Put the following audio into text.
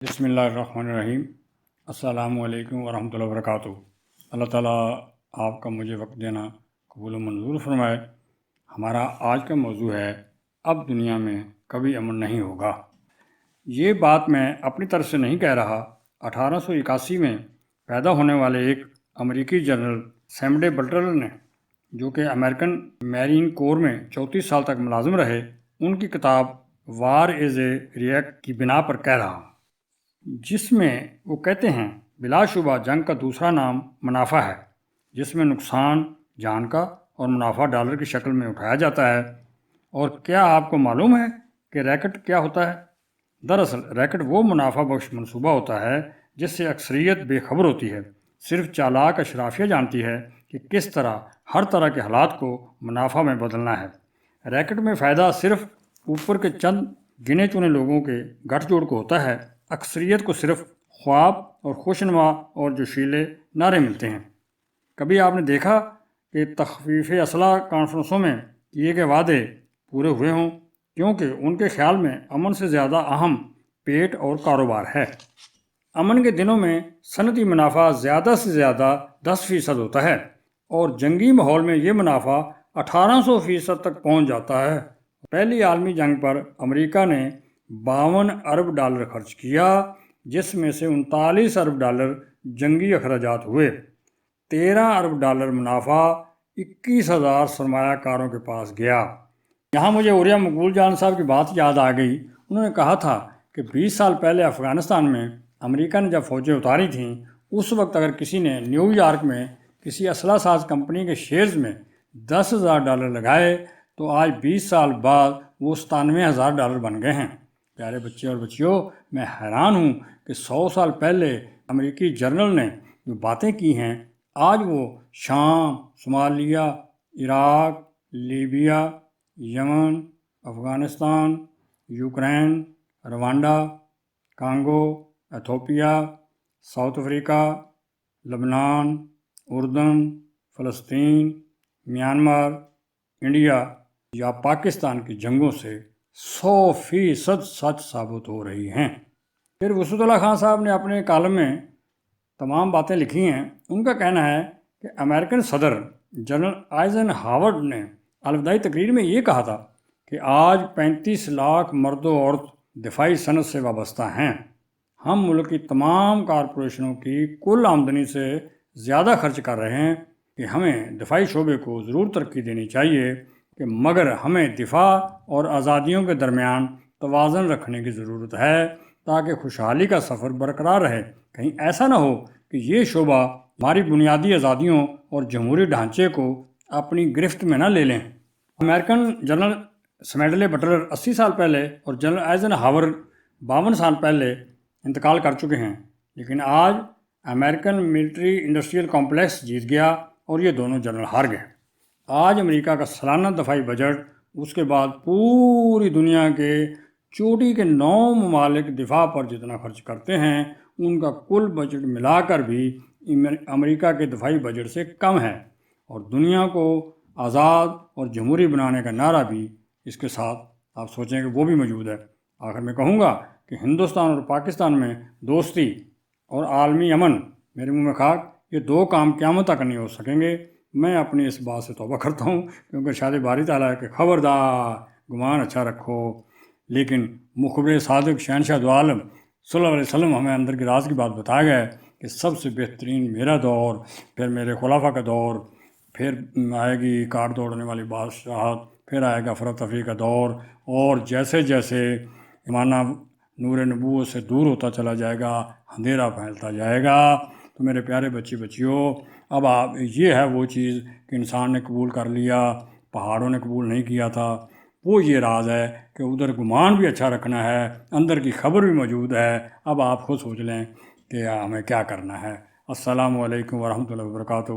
بسم اللہ الرحمن الرحیم۔ السلام علیکم ورحمۃ اللہ وبرکاتہ۔ اللہ تعالیٰ آپ کا مجھے وقت دینا قبول و منظور فرمائے۔ ہمارا آج کا موضوع ہے اب دنیا میں کبھی امن نہیں ہوگا۔ یہ بات میں اپنی طرف سے نہیں کہہ رہا۔ 1881 میں پیدا ہونے والے ایک امریکی جنرل سیموئل بٹلر نے، جو کہ امریکن میرین کور میں 34 سال تک ملازم رہے، ان کی کتاب وار از اے ریئیکٹ کی بنا پر کہہ رہا، جس میں وہ کہتے ہیں بلا شبہ جنگ کا دوسرا نام منافع ہے، جس میں نقصان جان کا اور منافع ڈالر کی شکل میں اٹھایا جاتا ہے۔ اور کیا آپ کو معلوم ہے کہ ریکٹ کیا ہوتا ہے؟ دراصل ریکٹ وہ منافع بخش منصوبہ ہوتا ہے جس سے اکثریت بے خبر ہوتی ہے۔ صرف چالاک اشرافیہ جانتی ہے کہ کس ہر طرح کے حالات کو منافع میں بدلنا ہے۔ ریکٹ میں فائدہ صرف اوپر کے چند گنے چنے لوگوں کے گٹھ جوڑ کو ہوتا ہے۔ اکثریت کو صرف خواب اور خوشنما اور جوشیلے نعرے ملتے ہیں۔ کبھی آپ نے دیکھا کہ تخفیف اسلحہ کانفرنسوں میں کیے گئے وعدے پورے ہوئے ہوں؟ کیونکہ ان کے خیال میں امن سے زیادہ اہم پیٹ اور کاروبار ہے۔ امن کے دنوں میں صنعتی منافع زیادہ سے زیادہ 10% ہوتا ہے، اور جنگی ماحول میں یہ منافع 1800% تک پہنچ جاتا ہے۔ پہلی عالمی جنگ پر امریکہ نے 52 ارب ڈالر خرچ کیا، جس میں سے 39 ارب ڈالر جنگی اخراجات ہوئے۔ 13 ارب ڈالر منافع 21,000 سرمایہ کاروں کے پاس گیا۔ یہاں مجھے عوریہ مقبول جان صاحب کی بات یاد آ گئی۔ انہوں نے کہا تھا کہ 20 سال پہلے افغانستان میں امریکہ نے جب فوجیں اتاری تھیں، اس وقت اگر کسی نے نیو یارک میں کسی اسلحہ ساز کمپنی کے شیئرز میں 10,000 ڈالر لگائے تو آج 20 سال بعد وہ 97,000 ڈالر بن گئے ہیں۔ پیارے بچے اور بچیوں، میں حیران ہوں کہ 100 سال پہلے امریکی جنرل نے جو باتیں کی ہیں، آج وہ شام، Somalia, Iraq, Libya, Yemen, Afghanistan, Ukraine, Rwanda, Congo, Ethiopia, South Africa, Lebanon, اردن، فلسطین، میانمار، انڈیا یا پاکستان کی جنگوں سے 100% سچ ثابت ہو رہی ہیں۔ پھر وسعت اللہ خان صاحب نے اپنے کالم میں تمام باتیں لکھی ہیں۔ ان کا کہنا ہے کہ امریکن صدر جنرل آئزن ہاورڈ نے الوداعی تقریر میں یہ کہا تھا کہ آج 35 لاکھ مرد و عورت دفاعی صنعت سے وابستہ ہیں۔ ہم ملک کی تمام کارپوریشنوں کی کل آمدنی سے زیادہ خرچ کر رہے ہیں کہ ہمیں دفاعی شعبے کو ضرور ترقی دینی چاہیے، مگر ہمیں دفاع اور آزادیوں کے درمیان توازن رکھنے کی ضرورت ہے تاکہ خوشحالی کا سفر برقرار رہے۔ کہیں ایسا نہ ہو کہ یہ شعبہ ہماری بنیادی آزادیوں اور جمہوری ڈھانچے کو اپنی گرفت میں نہ لے لیں۔ امریکن جنرل سیموئل بٹلر 80 سال پہلے اور جنرل آئزن ہاورڈ 52 سال پہلے انتقال کر چکے ہیں، لیکن آج امریکن ملٹری انڈسٹریل کمپلیکس جیت گیا اور یہ دونوں جنرل ہار گئے۔ آج امریکہ کا سالانہ دفاعی بجٹ، اس کے بعد پوری دنیا کے چوٹی کے 9 ممالک دفاع پر جتنا خرچ کرتے ہیں، ان کا کل بجٹ ملا کر بھی امریکہ کے دفاعی بجٹ سے کم ہے، اور دنیا کو آزاد اور جمہوری بنانے کا نعرہ بھی اس کے ساتھ آپ سوچیں کہ وہ بھی موجود ہے۔ آخر میں کہوں گا کہ ہندوستان اور پاکستان میں دوستی اور عالمی امن، میرے منہ میں خاک، یہ 2 کام قیامت تک نہیں ہو سکیں گے۔ میں اپنی اس بات سے توبہ کرتا ہوں، کیونکہ شاید باری تعالیٰ ہے کہ خبردار گمان اچھا رکھو، لیکن مخبر صادق شہنشاہ دو عالم صلی اللہ علیہ وسلم ہمیں اندر کی راز کی بات بتایا گیا ہے کہ سب سے بہترین میرا دور، پھر میرے خلافہ کا دور، پھر آئے گی کاٹ دوڑنے والی بادشاہت، پھر آئے گا افراتفری کا دور، اور جیسے جیسے ایمانہ نور نبوت سے دور ہوتا چلا جائے گا، اندھیرا پھیلتا جائے گا۔ تو میرے پیارے بچے بچیوں، اب یہ ہے وہ چیز کہ انسان نے قبول کر لیا، پہاڑوں نے قبول نہیں کیا تھا۔ وہ یہ راز ہے کہ ادھر گمان بھی اچھا رکھنا ہے، اندر کی خبر بھی موجود ہے۔ اب آپ خود سوچ لیں کہ ہمیں کیا کرنا ہے۔ السلام علیکم ورحمۃ اللہ وبرکاتہ۔